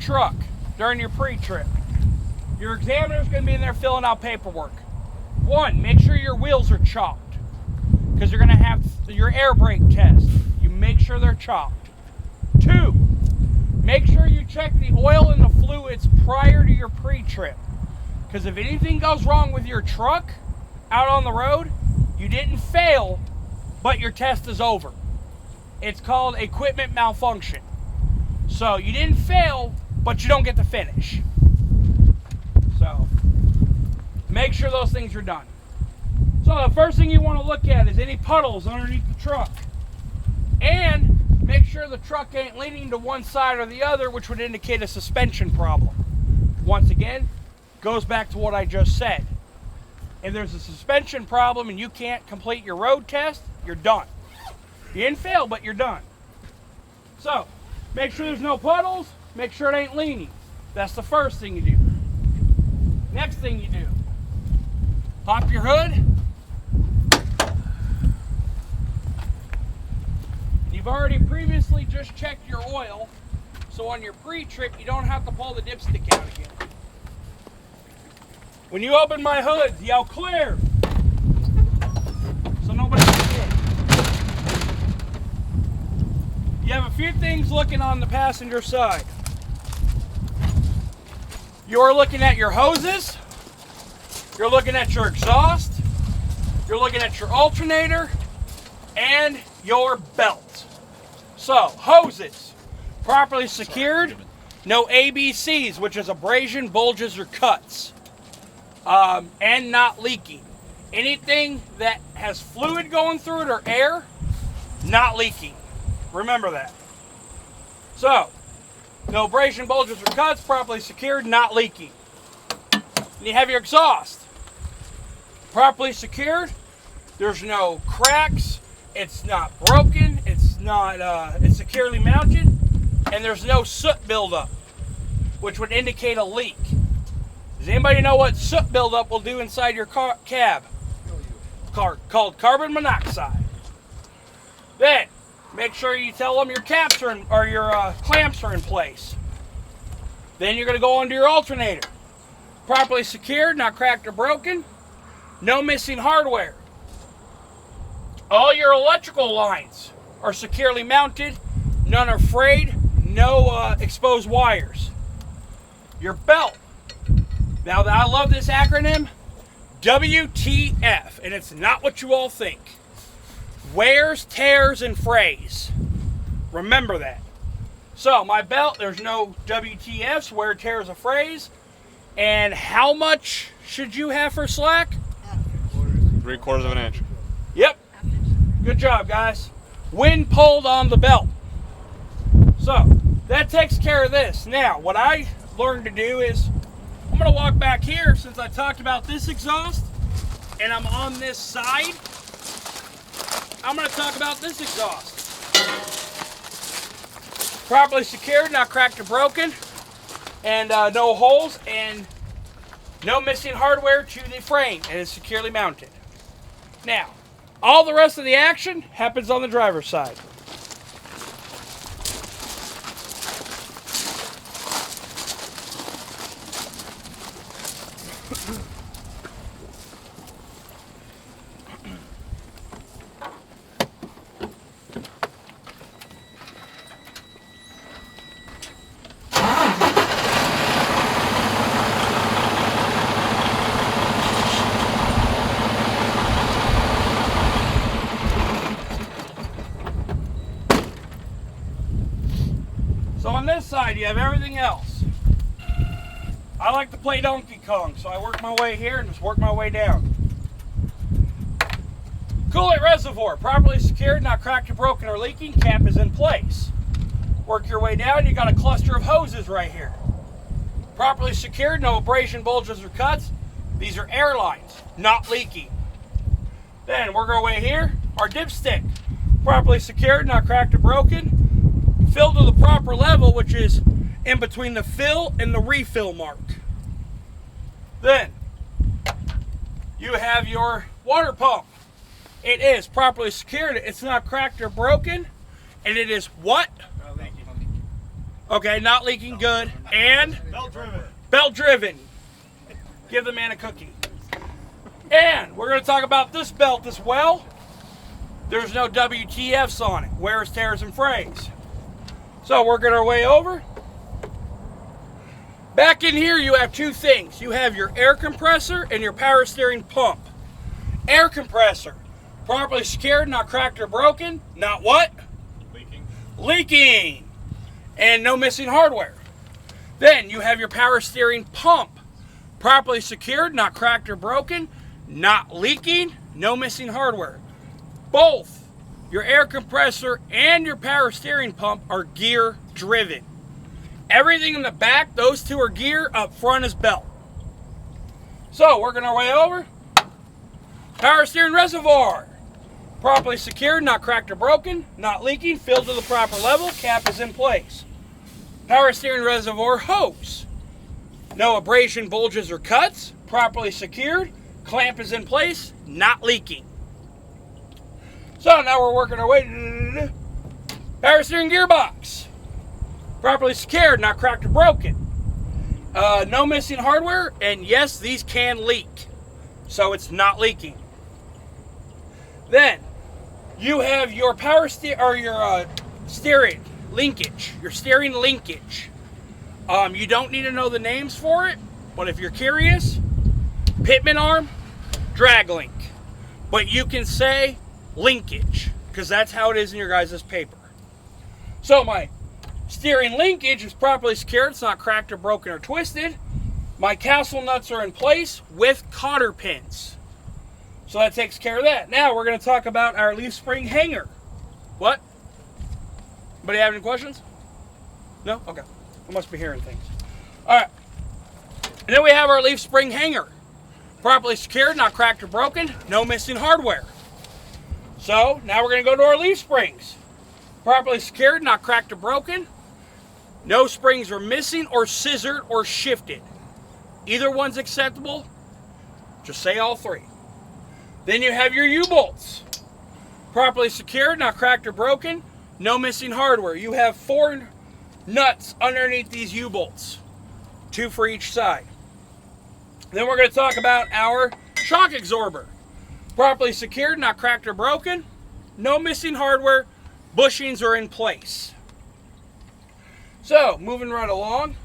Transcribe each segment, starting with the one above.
truck during your pre-trip, your examiner's going to be in there filling out paperwork. 1, make sure your wheels are chopped, because you're going to have your air brake test. You make sure they're chopped. 2, make sure you check the oil and the fluids prior to your pre-trip, because if anything goes wrong with your truck out on the road, you didn't fail, but your test is over. It's called equipment malfunction. So you didn't fail, but you don't get to finish. So make sure those things are done. So the first thing you want to look at is any puddles underneath the truck. And make sure the truck ain't leaning to one side or the other, which would indicate a suspension problem. Once again, goes back to what I just said. If there's a suspension problem and you can't complete your road test, you're done. You didn't fail, but you're done. So, make sure there's no puddles, make sure it ain't leaning. That's the first thing you do. Next thing you do, pop your hood. You've already previously just checked your oil, so on your pre-trip, you don't have to pull the dipstick out again. When you open my hood, yell clear, so nobody can get. You have a few things looking on the passenger side. You're looking at your hoses, you're looking at your exhaust, you're looking at your alternator, and your belt. So, hoses, properly secured, no ABCs, which is abrasion, bulges, or cuts, and not leaking. Anything that has fluid going through it or air, not leaking. Remember that. So, no abrasion, bulges, or cuts, properly secured, not leaking. And you have your exhaust, properly secured, there's no cracks, it's not broken, it's securely mounted, and there's no soot buildup, which would indicate a leak. Does anybody know what soot buildup will do inside your cab? Called carbon monoxide. Then, make sure you tell them your caps are or your clamps are in place. Then you're going to go onto your alternator. Properly secured, not cracked or broken. No missing hardware. All your electrical lines are securely mounted. None are frayed. No exposed wires. Your belt. Now, I love this acronym. WTF. And it's not what you all think. Wears, tears, and frays. Remember that. So, my belt, there's no WTFs, wear, tears, or frays. And how much should you have for slack? 3/4 of an inch. Yep. Good job, guys. Wind pulled on the belt. So, that takes care of this. Now, what I learned to do is, I'm going to walk back here since I talked about this exhaust, and I'm on this side. I'm going to talk about this exhaust. Properly secured, not cracked or broken, and no holes, and no missing hardware to the frame, and it's securely mounted. Now, all the rest of the action happens on the driver's side. So on this side, you have everything else. I like to play Donkey Kong, so I work my way here and just work my way down. Coolant reservoir, properly secured, not cracked or broken or leaking, cap is in place. Work your way down, you got a cluster of hoses right here. Properly secured, no abrasion, bulges, or cuts. These are air lines, not leaking. Then work our way here, our dipstick, properly secured, not cracked or broken. Filled to the proper level, which is in between the fill and the refill mark. Then, you have your water pump. It is properly secured, it's not cracked or broken, and it is what? Okay, not leaking, good. And Belt driven. belt driven. Give the man a cookie. And we're going to talk about this belt as well. There's no WTFs on it. Wears, tears, and frays. So we're going our way over. Back in here, you have two things. You have your air compressor and your power steering pump. Air compressor, properly secured, not cracked or broken. Not what? Leaking. Leaking. And no missing hardware. Then you have your power steering pump, properly secured, not cracked or broken, not leaking, no missing hardware. Both your air compressor and your power steering pump are gear driven. Everything in the back, those two are gear, up front is belt. So, working our way over. Power steering reservoir. Properly secured, not cracked or broken, not leaking, filled to the proper level, cap is in place. Power steering reservoir hose. No abrasion, bulges, or cuts, properly secured, clamp is in place, not leaking. So, now we're working our way. Power steering gearbox. Properly secured, not cracked or broken. No missing hardware, and yes, these can leak. So it's not leaking. Then, you have your steering linkage. Your steering linkage. You don't need to know the names for it, but if you're curious, pitman arm, drag link. But you can say linkage, because that's how it is in your guys' paper. So my steering linkage is properly secured. It's not cracked or broken or twisted. My castle nuts are in place with cotter pins. So that takes care of that. Now we're going to talk about our leaf spring hanger. What? Anybody have any questions? No? Okay. I must be hearing things. All right. And then we have our leaf spring hanger. Properly secured, not cracked or broken, no missing hardware. So now we're going to go to our leaf springs. Properly secured, not cracked or broken. No springs are missing or scissored or shifted. Either one's acceptable. Just say all three. Then you have your U-bolts. Properly secured, not cracked or broken. No missing hardware. You have 4 nuts underneath these U-bolts. 2 for each side. Then we're going to talk about our shock absorber. Properly secured, not cracked or broken. No missing hardware. Bushings are in place. So, moving right along.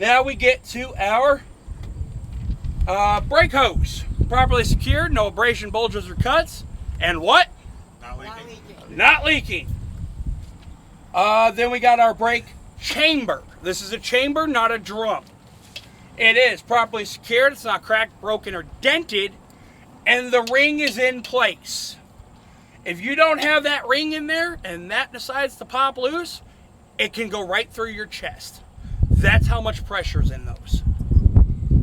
Now we get to our brake hose. Properly secured, no abrasion, bulges, or cuts. And what? Not leaking. Not leaking. Then we got our brake chamber. This is a chamber, not a drum. It is properly secured. It's not cracked, broken, or dented. And the ring is in place. If you don't have that ring in there and that decides to pop loose, it can go right through your chest. That's how much pressure is in those.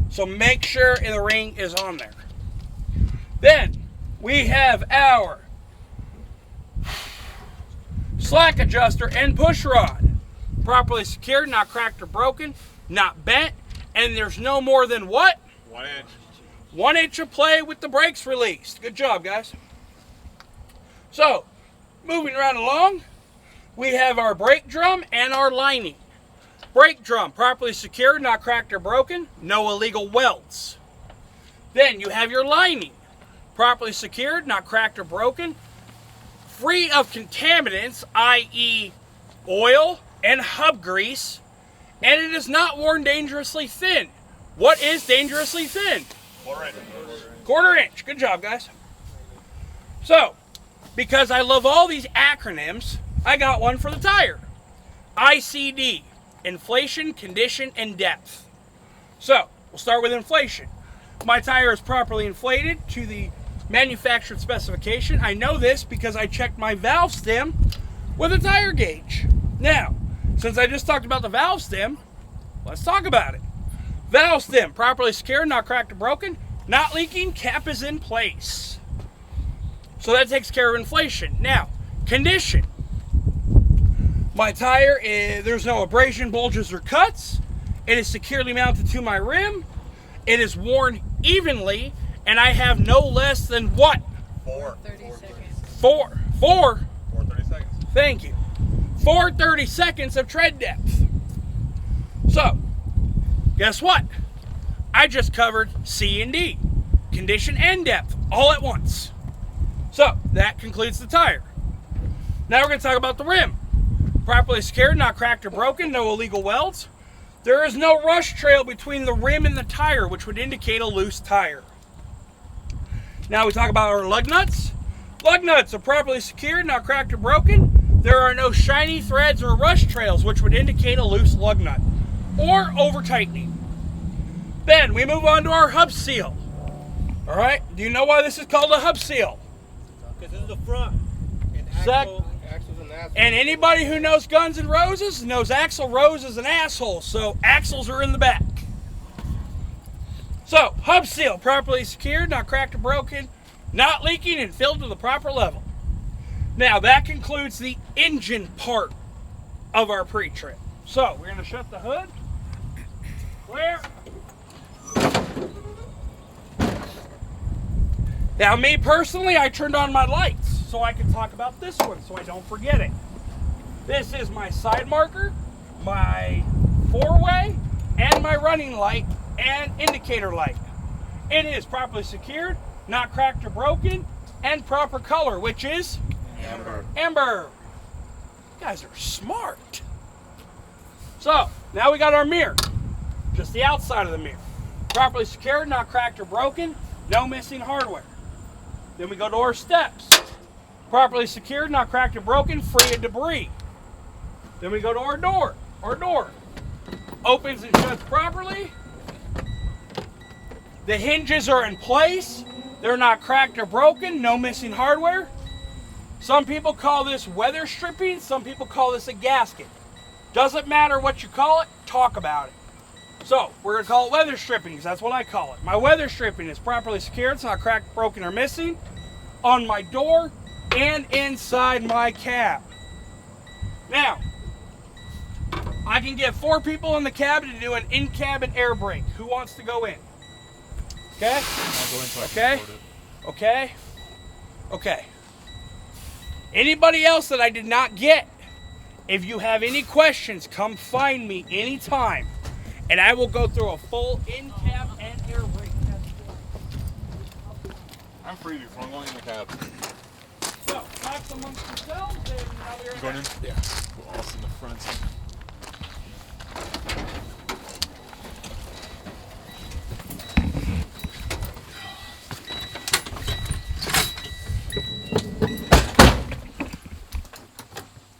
So make sure the ring is on there. Then we have our slack adjuster and push rod. Properly secured, not cracked or broken, not bent, and there's no more than what? 1 inch. 1 inch of play with the brakes released. Good job, guys. So, moving right along, we have our brake drum and our lining. Brake drum, properly secured, not cracked or broken, no illegal welds. Then you have your lining, properly secured, not cracked or broken, free of contaminants, i.e. oil and hub grease, and it is not worn dangerously thin. What is dangerously thin? 1/4 inch. 1/4 inch. Good job, guys. So, because I love all these acronyms, I got one for the tire. ICD, inflation, condition, and depth. So, we'll start with inflation. My tire is properly inflated to the manufactured specification. I know this because I checked my valve stem with a tire gauge. Now, since I just talked about the valve stem, let's talk about it. Valve stem, properly secured, not cracked or broken, not leaking, cap is in place. So that takes care of inflation. Now, condition. My tire, there's no abrasion, bulges, or cuts. It is securely mounted to my rim. It is worn evenly, and I have no less than what? 430 seconds. 430 seconds. Thank you. 430 seconds of tread depth. So, guess what? I just covered C and D, condition and depth, all at once. So, that concludes the tire. Now we're going to talk about the rim. Properly secured, not cracked or broken, no illegal welds. There is no rush trail between the rim and the tire, which would indicate a loose tire. Now we talk about our lug nuts. Lug nuts are properly secured, not cracked or broken. There are no shiny threads or rush trails, which would indicate a loose lug nut or over tightening. Then we move on to our hub seal. All right, do you know why this is called a hub seal? Because this is the front. And axle's an asshole. And anybody who knows Guns N' Roses knows Axl Rose is an asshole, so axles are in the back. So, hub seal, properly secured, not cracked or broken, not leaking, and filled to the proper level. Now, that concludes the engine part of our pre-trip. So, we're going to shut the hood. Clear. Now, me personally, I turned on my lights so I can talk about this one so I don't forget it. This is my side marker, my four-way, and my running light and indicator light. It is properly secured, not cracked or broken, and proper color, which is Amber. amber. You guys are smart. So, now we got our mirror. Just the outside of the mirror. Properly secured, not cracked or broken, no missing hardware. Then we go to our steps. Properly secured, not cracked or broken, free of debris. Then we go to our door. Our door opens and shuts properly. The hinges are in place. They're not cracked or broken, no missing hardware. Some people call this weather stripping. Some people call this a gasket. Doesn't matter what you call it, talk about it. So, we're going to call it weather stripping because that's what I call it. My weather stripping is properly secured. It's not cracked, broken, or missing on my door and inside my cab. Now, I can get 4 people in the cabin to do an in-cabin air brake. Who wants to go in? Okay? I'll go in so I can Okay. record it. Okay? Okay. Anybody else that I did not get, if you have any questions, come find me anytime. And I will go through a full in-cab and air brake test. I'm free before I'm going in the cab. So, talk amongst yourselves and I'll be right Going in? back. Yeah. We'll all sit in the front.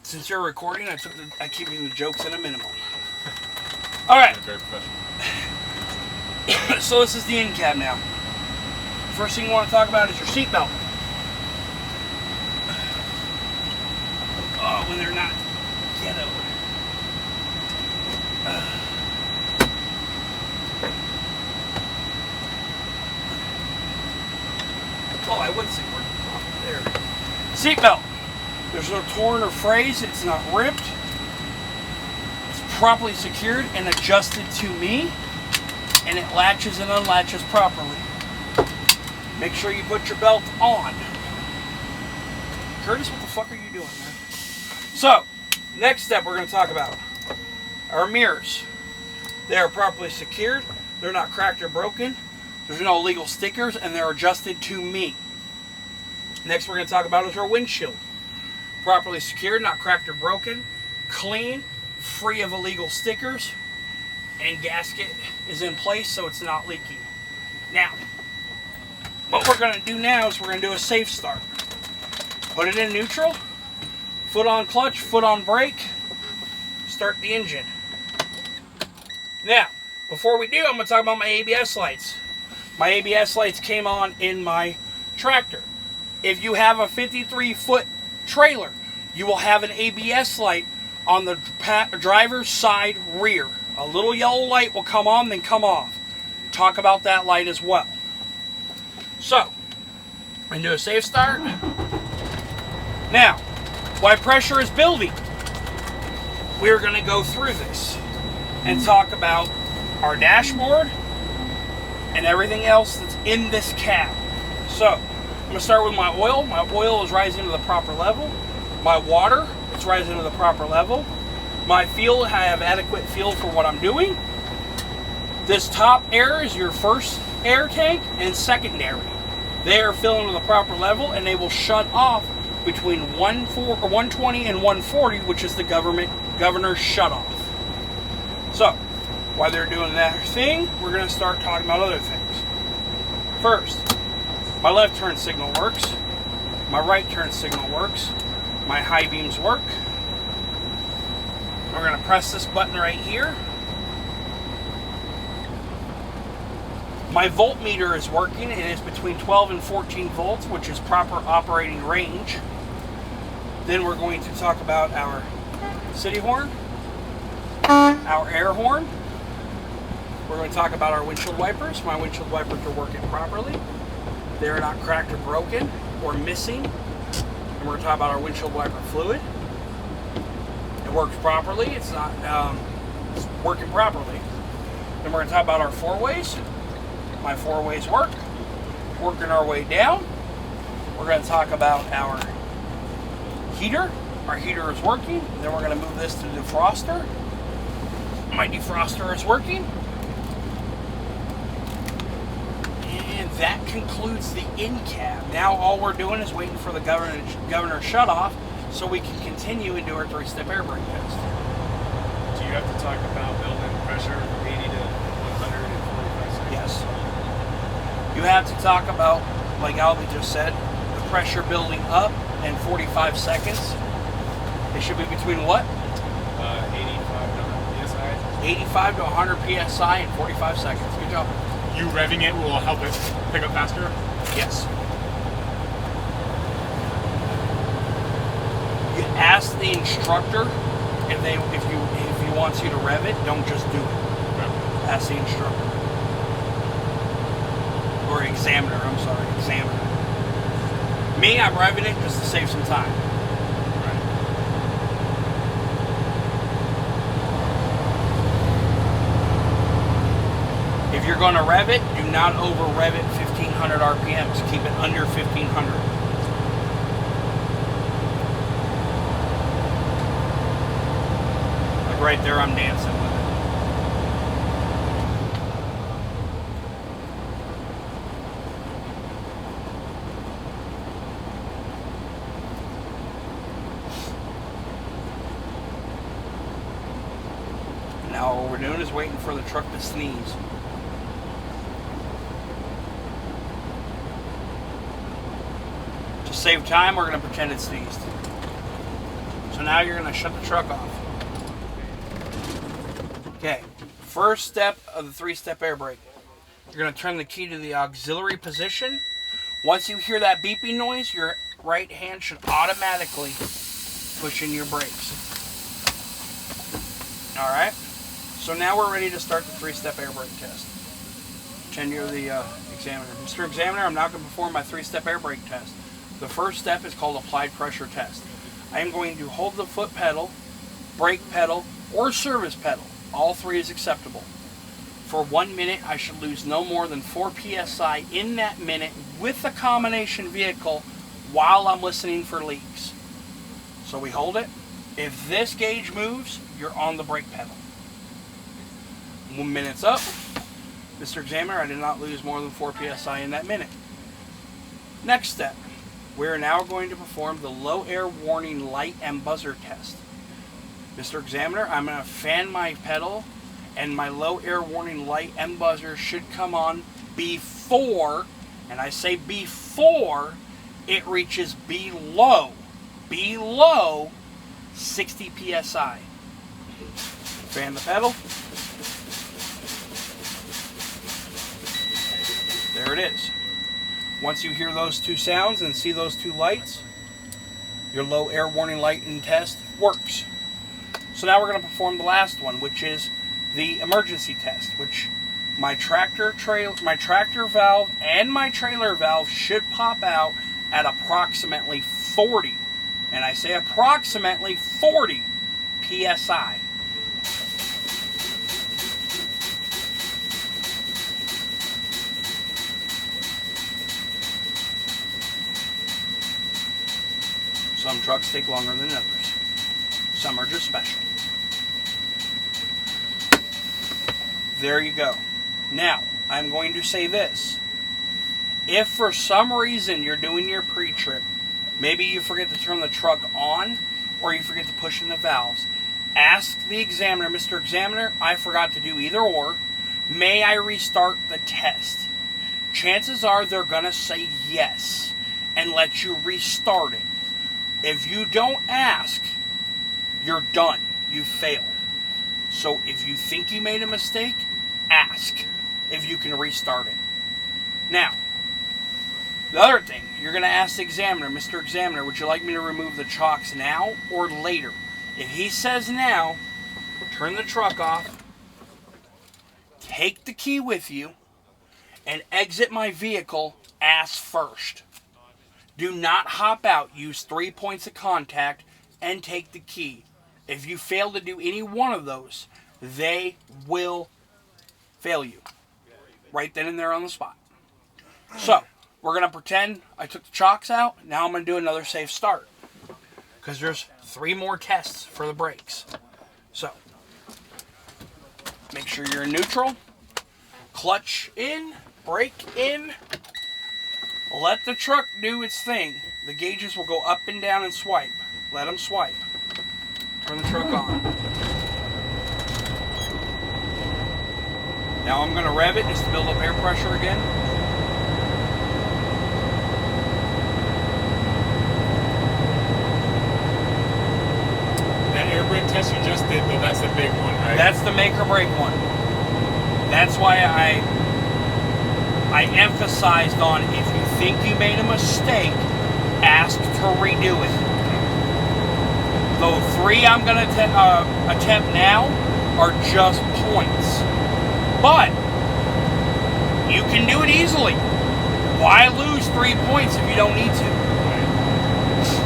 Since you're recording, I keep the jokes at a minimum. All right. Very professional. So this is the in-cab now. First thing you want to talk about is your seatbelt. Oh, when they're not ghetto. Oh, I would say we're there. Seatbelt. There's no torn or phrase. It's not ripped. It's properly secured and adjusted to me. And it latches and unlatches properly. Make sure you put your belt on. Curtis, what the fuck are you doing, man? So, next step we're going to talk about our mirrors. They are properly secured. They're not cracked or broken. There's no illegal stickers, and they're adjusted to me. Next we're going to talk about is our windshield. Properly secured, not cracked or broken. Clean, free of illegal stickers. And gasket is in place so it's not leaking. Now, what we're going to do now is we're going to do a safe start. Put it in neutral, foot on clutch, foot on brake, start the engine. Now, before we do, I'm going to talk about my ABS lights. My ABS lights came on in my tractor. If you have a 53-foot trailer, you will have an ABS light on the driver's side rear. A little yellow light will come on, then come off. Talk about that light as well. So, I'm going to do a safe start. Now, while pressure is building, we're going to go through this and talk about our dashboard and everything else that's in this cab. So, I'm going to start with my oil. My oil is rising to the proper level. My water is rising to the proper level. my feel, I have adequate feel for what I'm doing. This top air is your first air tank and secondary. They are filling to the proper level and they will shut off between 120 and 140, which is the governor's shut off. So, while they're doing that thing, we're going to start talking about other things. First, my left turn signal works. My right turn signal works. My high beams work. We're going to press this button right here. My voltmeter is working and it's between 12 and 14 volts, which is proper operating range. Then we're going to talk about our city horn, our air horn. We're going to talk about our windshield wipers. My windshield wipers are working properly. They're not cracked or broken or missing. And we're going to talk about our windshield wiper fluid. It works properly. It's not it's working properly. Then we're going to talk about our four-ways. My four-ways work. Working our way down. We're going to talk about our heater. Our heater is working. Then we're going to move this to the defroster. My defroster is working. And that concludes the in-cab. Now all we're doing is waiting for the governor shut off so we can continue and do our three-step air brake test. Do you have to talk about building pressure from 80 to 145 seconds? Yes. You have to talk about, like Albie just said, the pressure building up in 45 seconds. It should be between what? 85 to 100 psi in 45 seconds. Good job. You revving it will help it pick up faster? Yes. You ask the instructor if he wants you to rev it. Don't just do it. Right. Ask the instructor or examiner. I'm sorry, examiner. Me, I'm revving it just to save some time. If you're going to rev it, do not over rev it 1500 RPMs. Keep it under 1500. Like right there, I'm dancing with it. Now all we're doing is waiting for the truck to sneeze. To save time, we're going to pretend it sneezed. So now you're going to shut the truck off. Okay, first step of the three-step air brake. You're going to turn the key to the auxiliary position. Once you hear that beeping noise, your right hand should automatically push in your brakes. Alright, so now we're ready to start the three-step air brake test. Pretend you're the examiner. Mr. Examiner, I'm now going to perform my three-step air brake test. The first step is called applied pressure test. I am going to hold the foot pedal, brake pedal, or service pedal. All three is acceptable. For 1 minute, I should lose no more than 4 psi in that minute with the combination vehicle while I'm listening for leaks. So we hold it. If this gauge moves, you're on the brake pedal. 1 minute's up. Mr. Examiner, I did not lose more than 4 psi in that minute. Next step. We are now going to perform the low air warning light and buzzer test. Mr. Examiner, I'm going to fan my pedal and my low air warning light and buzzer should come on before, and I say before, it reaches below 60 psi. Fan the pedal. There it is. Once you hear those two sounds and see those two lights, your low air warning light and test works. So now we're going to perform the last one, which is the emergency test, which my tractor valve and my trailer valve should pop out at approximately 40, and I say approximately 40 psi. Some trucks take longer than others. Some are just special. There you go. Now, I'm going to say this. If for some reason you're doing your pre-trip, maybe you forget to turn the truck on or you forget to push in the valves, ask the examiner, Mr. Examiner, I forgot to do either or. May I restart the test? Chances are they're going to say yes and let you restart it. If you don't ask, you're done. You failed. So if you think you made a mistake, ask if you can restart it. Now, the other thing, you're going to ask the examiner, Mr. Examiner, would you like me to remove the chocks now or later? If he says now, turn the truck off, take the key with you, and exit my vehicle ass first. Do not hop out. Use 3 points of contact and take the key. If you fail to do any one of those, they will fail you. Right then and there on the spot. So, we're going to pretend I took the chocks out. Now I'm going to do another safe start. Because there's 3 more tests for the brakes. So, make sure you're in neutral. Clutch in. Brake in. Let the truck do its thing. The gauges will go up and down and swipe. Let them swipe. Turn the truck on. Now I'm going to rev it just to build up air pressure again. That air brake test you just did, though, that's the big one, right? That's the make or break one. That's why I emphasized on if you think you made a mistake, ask to redo it. The 3 I'm going to attempt now are just points. But you can do it easily. Why lose 3 points if you don't need to?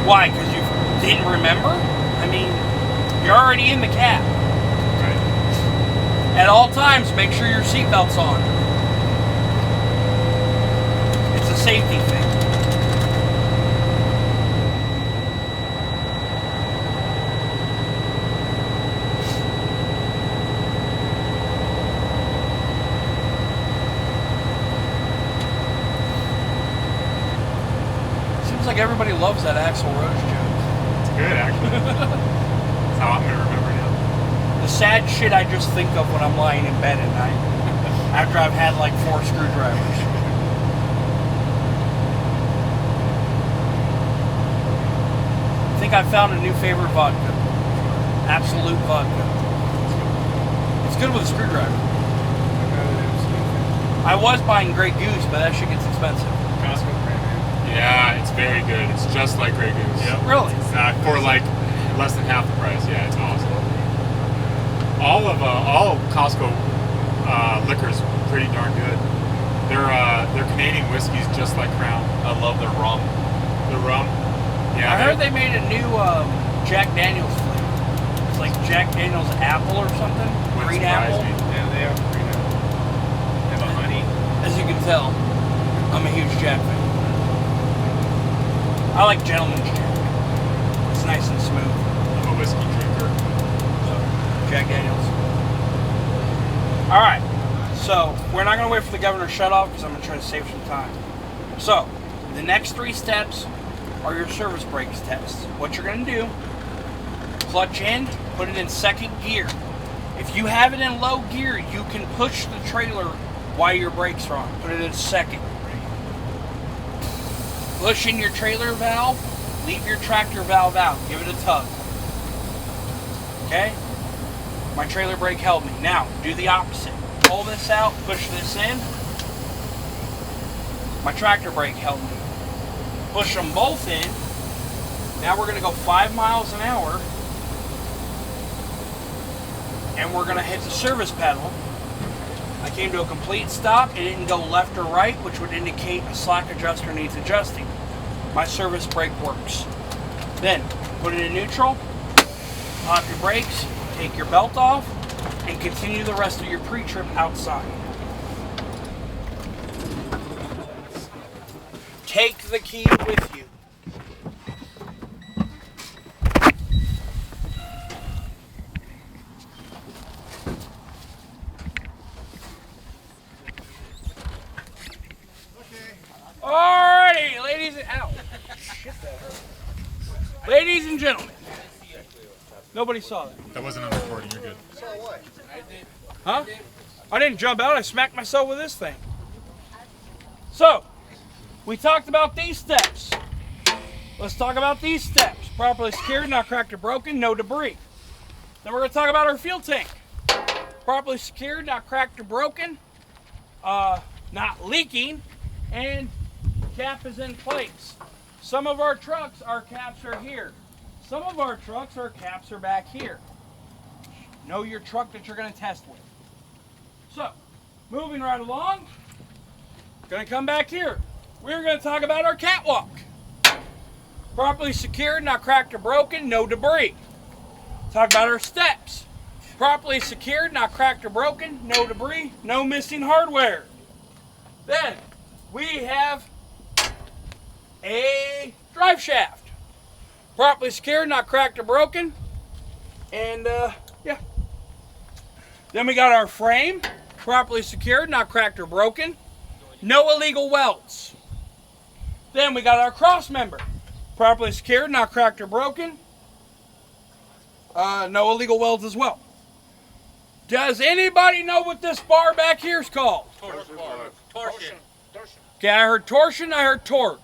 Why? Because you didn't remember? I mean, you're already in the cab. Right. At all times, make sure your seatbelt's on. It's a safety thing. Seems like everybody loves that Axl Rose joke. It's good, actually. That's how I'm going to remember now. The sad shit I just think of when I'm lying in bed at night. After I've had like 4 screwdrivers. I think I found a new favorite vodka. Absolute vodka. It's good with a screwdriver. I was buying Grey Goose, but that shit gets expensive. Costco brand. Yeah, it's very good. It's just like Grey Goose. Yep. Really? For like less than half the price. Yeah, it's awesome. All Costco liquor's pretty darn good. Their Canadian whiskey's just like Crown. I love their rum. The rum. Yeah. I heard they made a new Jack Daniels flavor. It's like Jack Daniels apple or something. Green apple. Yeah, they have green apple. They have a honey. As you can tell, I'm a huge Jack fan. I like Gentleman's Jack. It's nice and smooth. I'm a whiskey drinker. So, Jack Daniels. Alright, so we're not going to wait for the governor to shut off because I'm going to try to save some time. So, the next 3 steps are your service brakes tests. What you're going to do, clutch in, put it in 2nd gear. If you have it in low gear, you can push the trailer while your brakes are on. Put it in 2nd. Push in your trailer valve, leave your tractor valve out, give it a tug. Okay? My trailer brake held me. Now, do the opposite. Pull this out, push this in. My tractor brake held me. Push them both in. Now we're going to go 5 miles an hour. And we're going to hit the service pedal. I came to a complete stop. It didn't go left or right, which would indicate a slack adjuster needs adjusting. My service brake works. Then, put it in neutral. Pop your brakes. Take your belt off. And continue the rest of your pre-trip outside. Take the key with you. it out. Shit, that hurt. Ladies and gentlemen, nobody saw that. That wasn't on recording. You're good. Huh? I didn't jump out. I smacked myself with this thing. So, we talked about these steps. Let's talk about these steps. Properly secured, not cracked or broken, no debris. Then we're going to talk about our fuel tank. Properly secured, not cracked or broken, not leaking, and cap is in place. Some of our trucks, our caps are here. Some of our trucks, our caps are back here. Know your truck that you're going to test with. So, moving right along, going to come back here. We're going to talk about our catwalk. Properly secured, not cracked or broken, no debris. Talk about our steps. Properly secured, not cracked or broken, no debris, no missing hardware. Then we have a drive shaft. Properly secured, not cracked or broken. And yeah. Then we got our frame. Properly secured, not cracked or broken. No illegal welds. Then we got our cross member. Properly secured, not cracked or broken. No illegal welds as well. Does anybody know what this bar back here is called? Torsion. Okay, I heard torsion, I heard torque.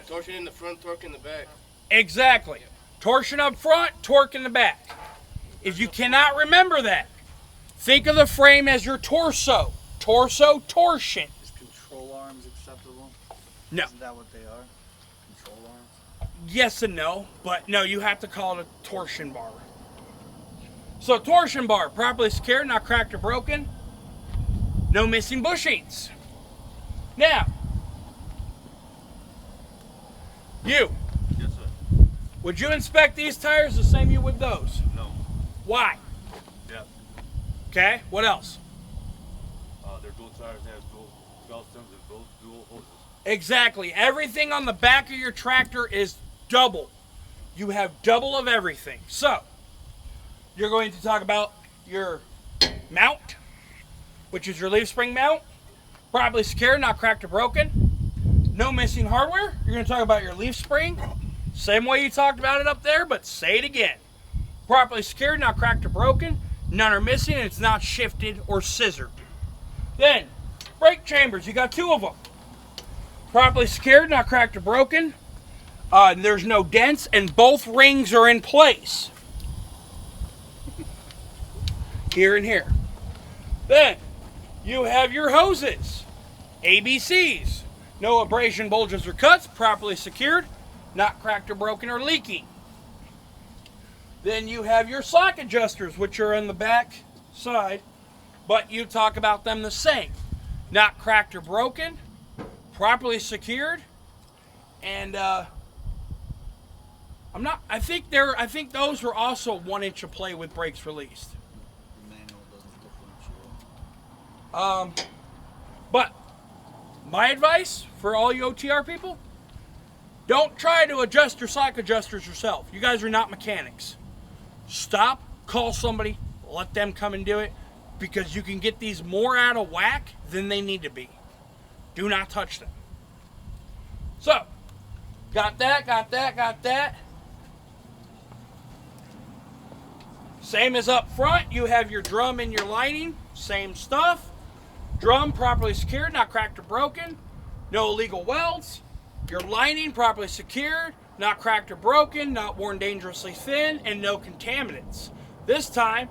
Torsion in the front, torque in the back. Exactly. Torsion up front, torque in the back. If you cannot remember that, think of the frame as your torso. Torso, torsion. Is control arms acceptable? No. Isn't that what they are? Control arms? Yes and no, but no, you have to call it a torsion bar. So torsion bar, properly secured, not cracked or broken. No missing bushings. Now, you. Yes, sir. Would you inspect these tires the same you would those? No. Why? Yeah. Okay, what else? They're dual tires. They have dual belt stems and both dual hoses. Exactly. Everything on the back of your tractor is double. You have double of everything. So, you're going to talk about your mount, which is your leaf spring mount. Properly secured, not cracked or broken. No missing hardware. You're going to talk about your leaf spring. Same way you talked about it up there, but say it again. Properly secured, not cracked or broken. None are missing, and it's not shifted or scissored. Then, brake chambers. You got two of them. Properly secured, not cracked or broken. There's no dents, and both rings are in place. Here and here. Then, you have your hoses. ABCs. No abrasion, bulges, or cuts. Properly secured, not cracked or broken or leaking. Then you have your slack adjusters, which are on the back side, but you talk about them the same. Not cracked or broken, properly secured, and I think those are also 1 inch of play with brakes released. The manual doesn't differentiate. But my advice for all you OTR people, don't try to adjust your slack adjusters yourself. You guys are not mechanics. Stop, call somebody, let them come and do it, because you can get these more out of whack than they need to be. Do not touch them. So, got that. Same as up front, you have your drum and your lining, same stuff. Drum properly secured, not cracked or broken. No illegal welds. Your lining properly secured, not cracked or broken, not worn dangerously thin, and no contaminants. This time,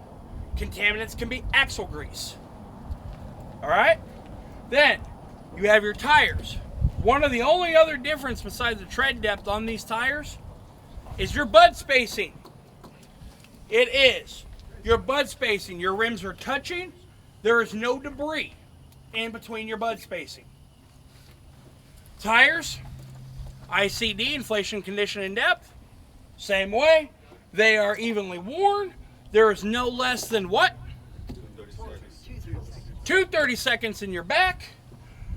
contaminants can be axle grease. Alright? Then, you have your tires. One of the only other difference besides the tread depth on these tires is your bud spacing. It is. Your bud spacing. Your rims are touching. There is no debris in between your bud spacing. Tires, ICD, inflation, condition, and depth. Same way. They are evenly worn. There is no less than what? 230 seconds in your back.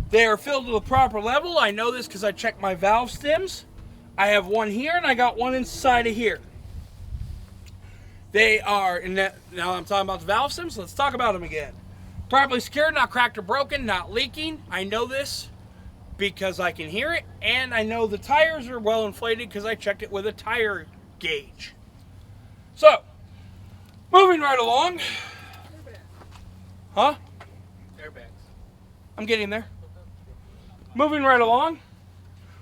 They are filled to the proper level. I know this because I checked my valve stems. I have one here and I got one inside of here. They are, now I'm talking about the valve stems, let's talk about them again. Properly secured, not cracked or broken, not leaking. I know this because I can hear it, and I know the tires are well inflated because I checked it with a tire gauge. So, moving right along. Huh? Airbags. I'm getting there. Moving right along.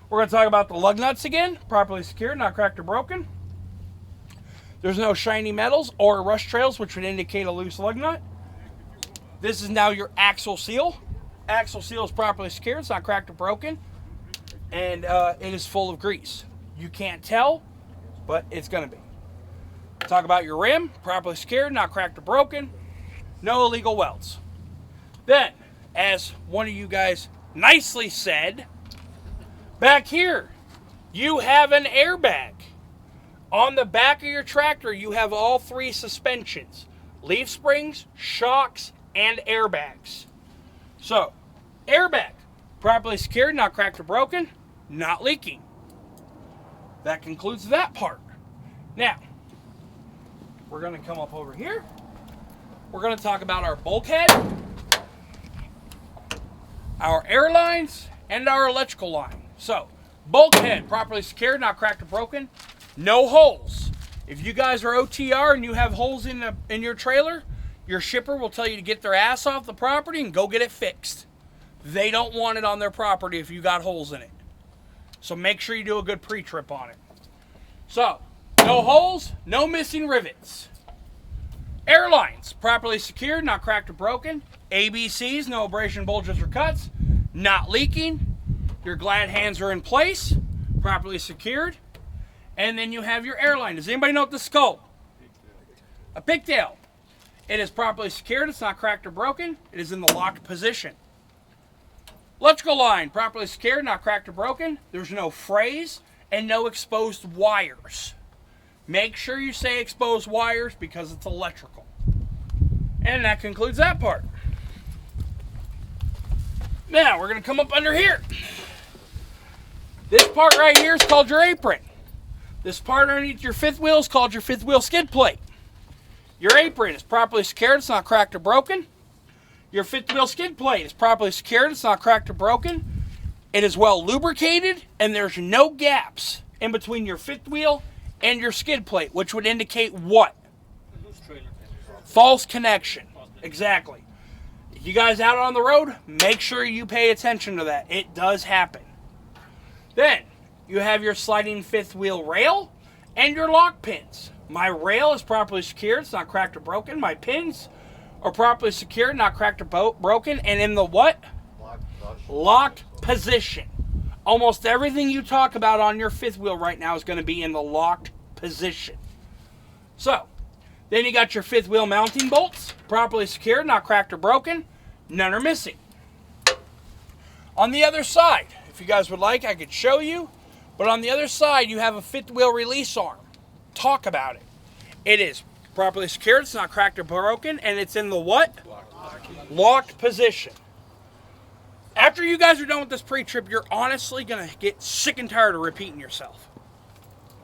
We're going to talk about the lug nuts again. Properly secured, not cracked or broken. There's no shiny metals or rust trails, which would indicate a loose lug nut. This is now your axle seal. Axle seal is properly secured. It's not cracked or broken. And it is full of grease. You can't tell, but it's going to be. Talk about your rim. Properly secured, not cracked or broken. No illegal welds. Then, as one of you guys nicely said, back here, you have an airbag. On the back of your tractor, you have all three suspensions. Leaf springs, shocks, and airbags. So, airbag, properly secured, not cracked or broken, not leaking. That concludes that part. Now, we're going to come up over here. We're going to talk about our bulkhead, our air lines, and our electrical line. So, bulkhead, properly secured, not cracked or broken, no holes. If you guys are OTR and you have holes in your trailer, your shipper will tell you to get their ass off the property and go get it fixed. They don't want it on their property if you got holes in it. So make sure you do a good pre-trip on it. So, no holes, no missing rivets. Airlines, properly secured, not cracked or broken. ABCs, no abrasion, bulges, or cuts. Not leaking. Your glad hands are in place, properly secured. And then you have your airline. Does anybody know what this is called? A pigtail. It is properly secured. It's not cracked or broken. It is in the locked position. Electrical line, properly secured, not cracked or broken. There's no frays and no exposed wires. Make sure you say exposed wires because it's electrical. And that concludes that part. Now, we're going to come up under here. This part right here is called your apron. This part underneath your fifth wheel is called your fifth wheel skid plate. Your apron is properly secured. It's not cracked or broken. Your fifth wheel skid plate is properly secured. It's not cracked or broken. It is well lubricated, and there's no gaps in between your fifth wheel and your skid plate, which would indicate what? False connection. Exactly. You guys out on the road, make sure you pay attention to that. It does happen. Then, you have your sliding fifth wheel rail and your lock pins. My rail is properly secured. It's not cracked or broken. My pins are properly secured, not cracked or broken. And in the what? Locked position. Almost everything you talk about on your fifth wheel right now is going to be in the locked position. So, then you got your fifth wheel mounting bolts, properly secured, not cracked or broken. None are missing. On the other side, if you guys would like, I could show you. But on the other side, you have a fifth wheel release arm. Talk about it. It is properly secured, it's not cracked or broken, and it's in the what? Locked position. After you guys are done with this pre-trip, you're honestly going to get sick and tired of repeating yourself.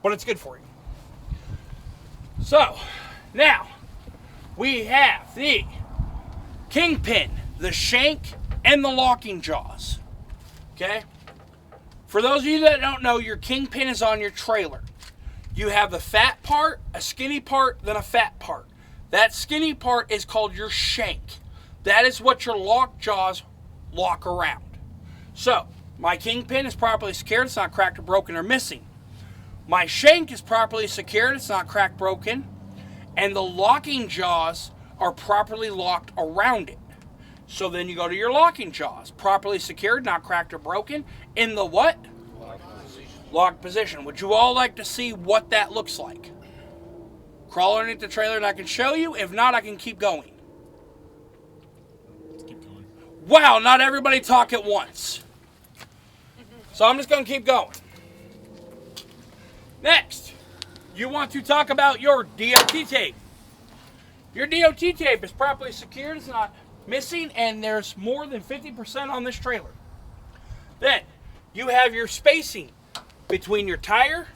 But it's good for you. So, now, we have the kingpin, the shank, and the locking jaws. Okay? For those of you that don't know, your kingpin is on your trailer. You have the fat part, a skinny part, then a fat part. That skinny part is called your shank. That is what your lock jaws lock around. So, my kingpin is properly secured. It's not cracked or broken or missing. My shank is properly secured. It's not cracked, broken. And the locking jaws are properly locked around it. So then you go to your locking jaws. Properly secured, not cracked or broken. In the what? Locked position. Would you all like to see what that looks like? Crawl underneath the trailer and I can show you. If not, I can keep going. Let's keep going. Wow, not everybody talk at once. So I'm just going to keep going. Next, you want to talk about your DOT tape. Your DOT tape is properly secured. It's not missing, and there's more than 50% on this trailer. Then, you have your spacing between your tire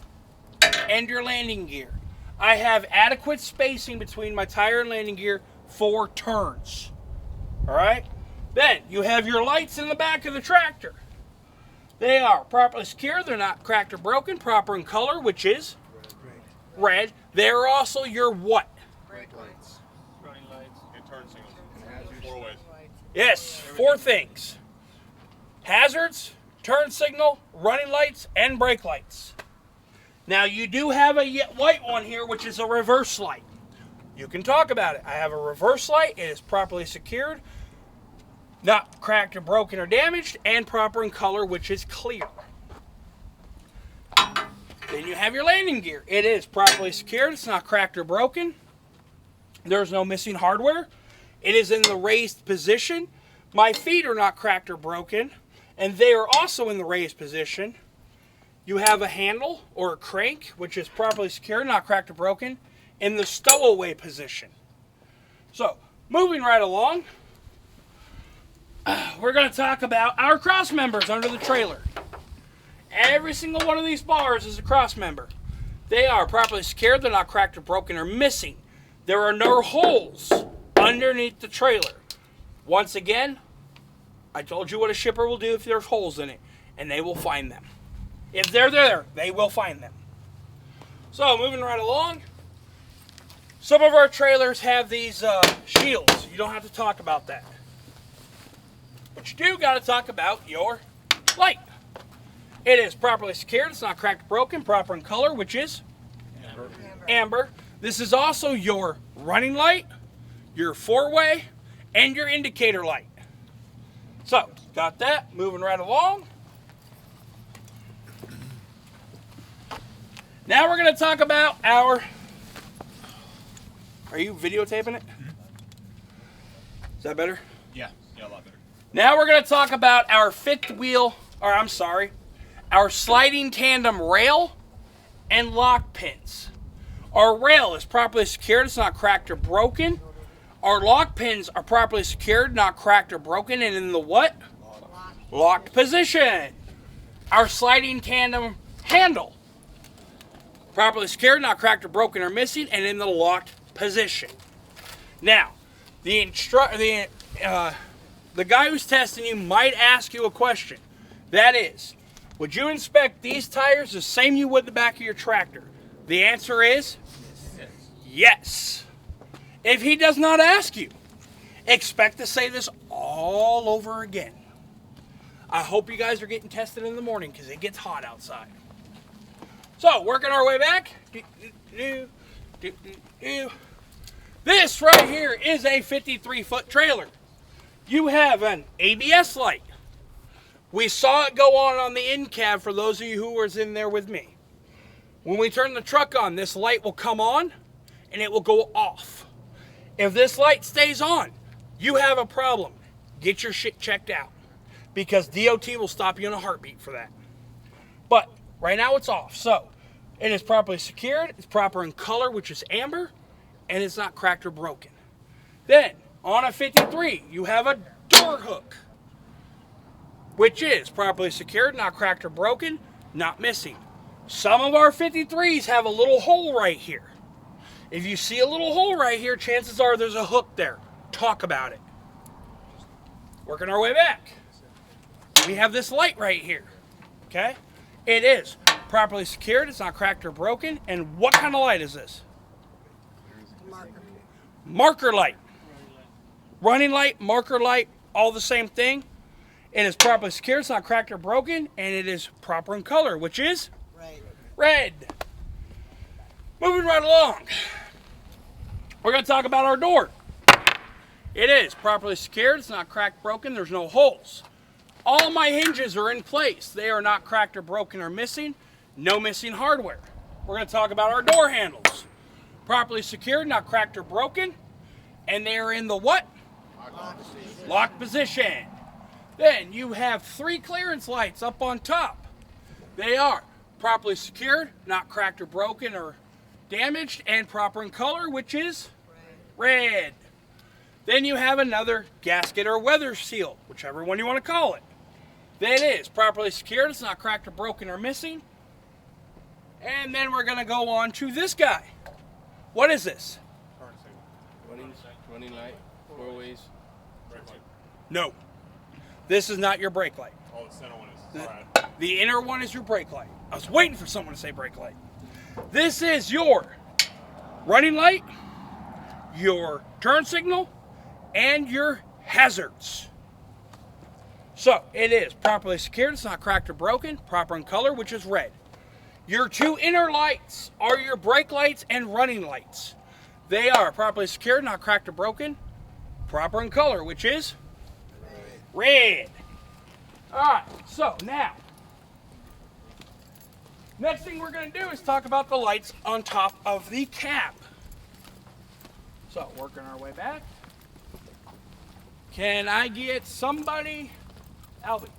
and your landing gear. I have adequate spacing between my tire and landing gear for turns. Alright? Then, you have your lights in the back of the tractor. They are properly secured. They're not cracked or broken. Proper in color, which is red. They're also your what? Brake lights. Running lights. And turn signals. 4 ways. Yes, 4 things. Hazards, turn signal, running lights, and brake lights. Now you do have a white one here, which is a reverse light. You can talk about it. I have a reverse light. It is properly secured, not cracked or broken or damaged, and proper in color, which is clear. Then you have your landing gear. It is properly secured. It's not cracked or broken. There's no missing hardware. It is in the raised position. My feet are not cracked or broken, and they are also in the raised position. You have a handle or a crank, which is properly secured, not cracked or broken, in the stowaway position. So, moving right along, we're going to talk about our cross members under the trailer. Every single one of these bars is a cross member. They are properly secured, they're not cracked or broken or missing. There are no holes underneath the trailer. Once again, I told you what a shipper will do if there's holes in it, and they will find them. If they're there, they will find them. So, moving right along, some of our trailers have these shields. You don't have to talk about that. But you do got to talk about your light. It is properly secured. It's not cracked or broken. Proper in color, which is amber. This is also your running light, your 4-way, and your indicator light. So, got that. Moving right along. Now we're going to talk about our... Are you videotaping it? Is that better? Yeah, a lot better. Now we're going to talk about our our sliding tandem rail and lock pins. Our rail is properly secured. It's not cracked or broken. Our lock pins are properly secured, not cracked or broken, and in the what? Locked position. Our sliding tandem handle, properly secured, not cracked or broken or missing, and in the locked position. Now, the guy who's testing you might ask you a question. That is, would you inspect these tires the same you would the back of your tractor? The answer is yes. If he does not ask you, expect to say this all over again. I hope you guys are getting tested in the morning because it gets hot outside. So, working our way back. This right here is a 53-foot trailer. You have an ABS light. We saw it go on the end cab for those of you who was in there with me. When we turn the truck on, this light will come on and it will go off. If this light stays on, you have a problem. Get your shit checked out because DOT will stop you in a heartbeat for that. But right now it's off. So it is properly secured. It's proper in color, which is amber, and it's not cracked or broken. Then on a 53, you have a door hook, which is properly secured, not cracked or broken, not missing. Some of our 53s have a little hole right here. If you see a little hole right here, chances are there's a hook there. Talk about it. Working our way back. We have this light right here. Okay? It is properly secured. It's not cracked or broken. And what kind of light is this? Marker light. Running light, marker light, all the same thing. It is properly secured. It's not cracked or broken. And it is proper in color, which is red. Moving right along. We're going to talk about our door. It is properly secured. It's not cracked, broken. There's no holes. All my hinges are in place. They are not cracked or broken or missing. No missing hardware. We're going to talk about our door handles. Properly secured, not cracked or broken. And they are in the what? Lock position. Then you have 3 clearance lights up on top. They are properly secured, not cracked or broken or damaged, and proper in color, which is red. Then you have another gasket or weather seal, whichever one you want to call it. That is properly secured. It's not cracked or broken or missing. And then we're going to go on to this guy. What is this? Running light, 4 ways. Brake light. No. This is not your brake light. Oh, the center one is. All right. The inner one is your brake light. I was waiting for someone to say brake light. This is your running light, your turn signal, and your hazards. So it is properly secured, it's not cracked or broken, proper in color, which is red. Your two inner lights are your brake lights and running lights. They are properly secured, not cracked or broken, proper in color, which is red. Alright, so now, next thing we're going to do is talk about the lights on top of the cab. So, working our way back. Can I get somebody, Albie,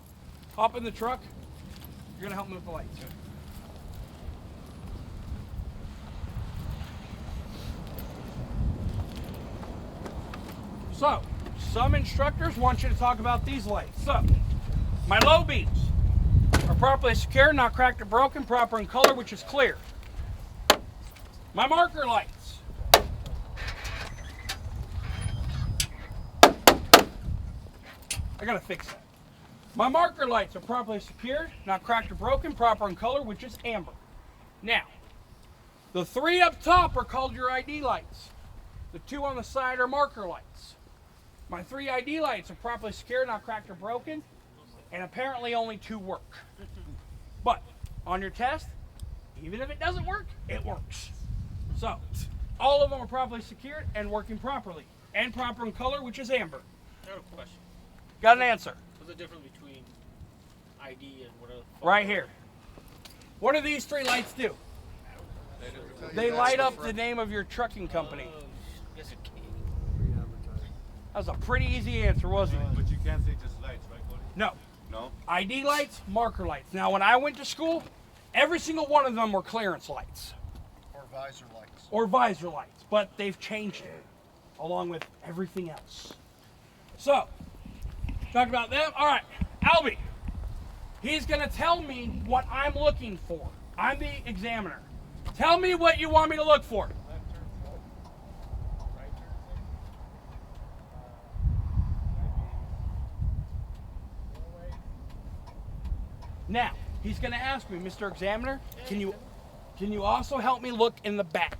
hop in the truck? You're going to help me with the lights. So, some instructors want you to talk about these lights. So, my low beams are properly secured, not cracked or broken, proper in color, which is clear. My marker lights. I gotta fix that. My marker lights are properly secured, not cracked or broken, proper in color, which is amber. Now, the three up top are called your ID lights. The two on the side are marker lights. My three ID lights are properly secured, not cracked or broken, and apparently only two work. But on your test, even if it doesn't work, it works. So, all of them are properly secured and working properly, and proper in color, which is amber. I have a question. Got an answer? What's the difference between ID and whatever? Right here. What do these three lights do? They light up the name of your trucking company. Yes, it can. That was a pretty easy answer, wasn't it? But you can't say just lights, right, buddy? No. No? ID lights, marker lights. Now, when I went to school, every single one of them were clearance lights. Or visor lights. Or visor lights, but they've changed it, along with everything else. So, talk about them. All right, Albie. He's going to tell me what I'm looking for. I'm the examiner. Tell me what you want me to look for. Now, he's going to ask me, Mr. Examiner, can you also help me look in the back?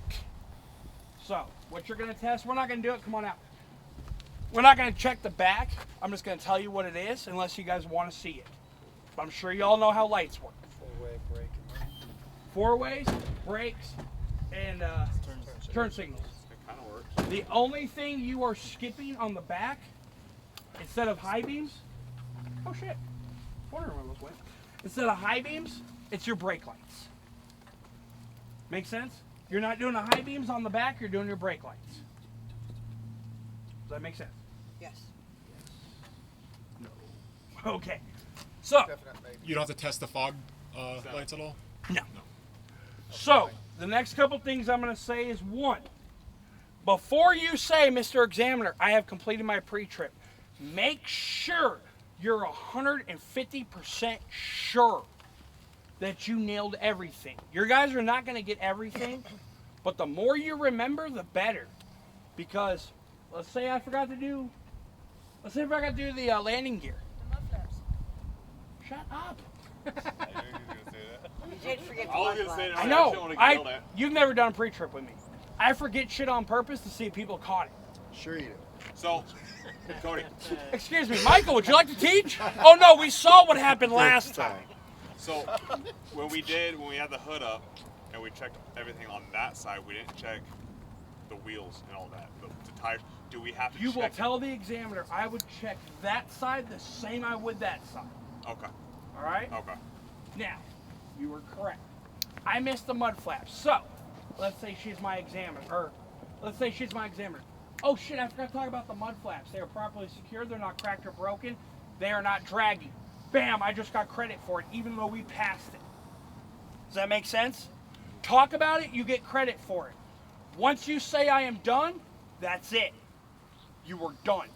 So, what you're going to test, we're not going to do it, come on out. We're not going to check the back. I'm just going to tell you what it is, unless you guys want to see it. But I'm sure you all know how lights work. Four-way brake and Four ways, brakes, and turn signals. It kind of works. The only thing you are skipping on the back, instead of high beams, oh shit, wonder where those went. Instead of high beams, it's your brake lights. Make sense? You're not doing the high beams on the back, you're doing your brake lights. Does that make sense? Yes. No. Okay. So, You don't have to test the fog lights at all? no. So, the next couple things I'm going to say is one, before you say, Mr. Examiner, I have completed my pre-trip, make sure you're 150% sure that you nailed everything. Your guys are not going to get everything, but the more you remember, the better. Because, let's say I forgot to do the landing gear. The mud flaps. Shut up. I knew he was gonna say that. You did forget the I was mud gonna say flaps. that. I know. actually wanna get yelled at. You've never done a pre-trip with me. I forget shit on purpose to see if people caught it. Sure you do. So, Cody. Excuse me, Michael, would you like to teach? Oh no, we saw what happened last time. So, when we had the hood up and we checked everything on that side, we didn't check the wheels and all that. The tires. Do we have to You check will it? tell the examiner I would check that side the same I would that side. Okay. All right? Okay. Now, you were correct. I missed the mud flaps. So, let's say she's my examiner. Oh shit, I forgot to talk about the mud flaps. They are properly secured. They're not cracked or broken. They are not dragging. Bam, I just got credit for it, even though we passed it. Does that make sense? Talk about it, you get credit for it. Once you say I am done, that's it. You were done.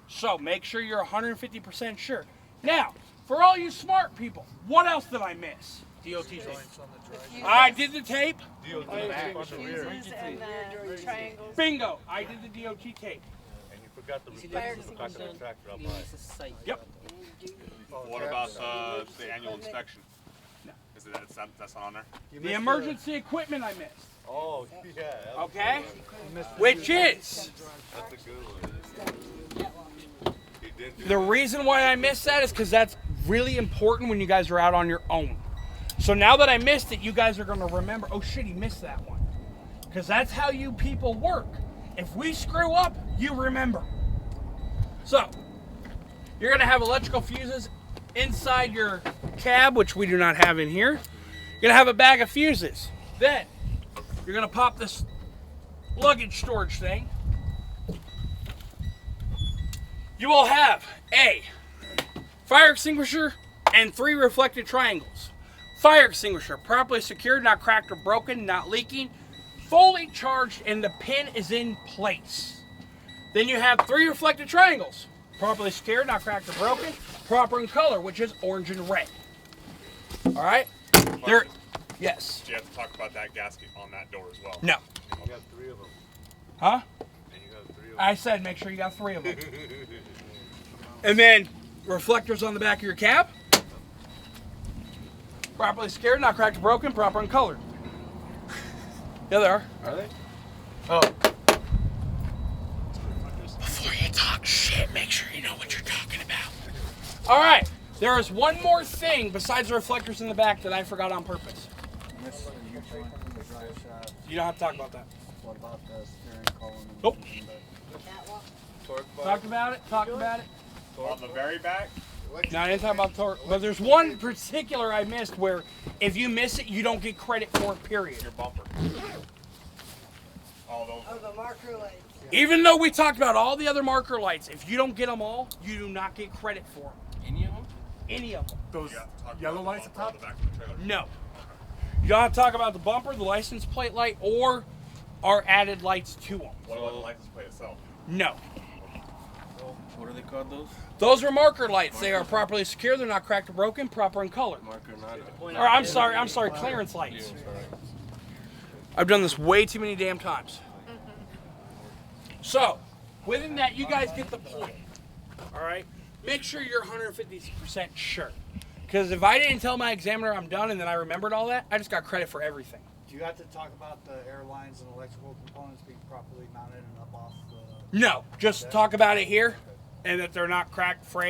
So make sure you're 150% sure. Now, for all you smart people, what else did I miss? DOT tape. I did the tape. Fuses and the triangles. Bingo, I did the DOT tape. Forgot the reflectors in the back of the tractor up high. Yep. What about the annual inspection? Is it that's not on there? The emergency equipment I missed. Oh, yeah. Okay? Which is That's a good one. the reason why I missed that is because that's really important when you guys are out on your own. So now that I missed it, you guys are going to remember, oh shit, he missed that one. Because that's how you people work. If we screw up, you remember. So, you're going to have electrical fuses inside your cab, which we do not have in here. You're going to have a bag of fuses. Then, you're going to pop this luggage storage thing. You will have a fire extinguisher and 3 reflected triangles. Fire extinguisher, properly secured, not cracked or broken, not leaking, fully charged, and the pin is in place. Then you have 3 reflected triangles, properly secured, not cracked or broken, proper in color, which is orange and red. All right? There. Yes. Do you have to talk about that gasket on that door as well? No. You got 3 of them. Huh? And you got 3 of them. I said make sure you got 3 of them. And then reflectors on the back of your cab. Properly secured, not cracked or broken, proper and colored. Yeah, they are. Are they? Oh. Before you talk shit, make sure you know what you're talking about. All right. There is one more thing besides the reflectors in the back that I forgot on purpose. You don't have to talk about that. What about the steering column? Nope. Torque bar. Talked about it. Talked about it. On the very back? No, I didn't talk about the torque. But there's one particular I missed where if you miss it, you don't get credit for it, period. Your bumper. All those. Oh, the marker lights. Even though we talked about all the other marker lights, if you don't get them all, you do not get credit for them. Any of them? Any of them. Those You have to talk yellow about lights the at bumper top? on the back of the trailer. No. You don't have to talk about the bumper, the license plate light, or our added lights to them. What about the license plate itself? No. What are they called, those? Those are marker lights. They are properly secure. They're not cracked or broken. Proper in color. Marker, not Or I'm sorry, clearance lights. I've done this way too many damn times. So, within that, you guys get the point. All right? Make sure you're 150% sure. Because if I didn't tell my examiner I'm done and then I remembered all that, I just got credit for everything. Do you have to talk about the airlines and electrical components being properly mounted and up off the... No, just talk about it here and that they're not cracked, frayed.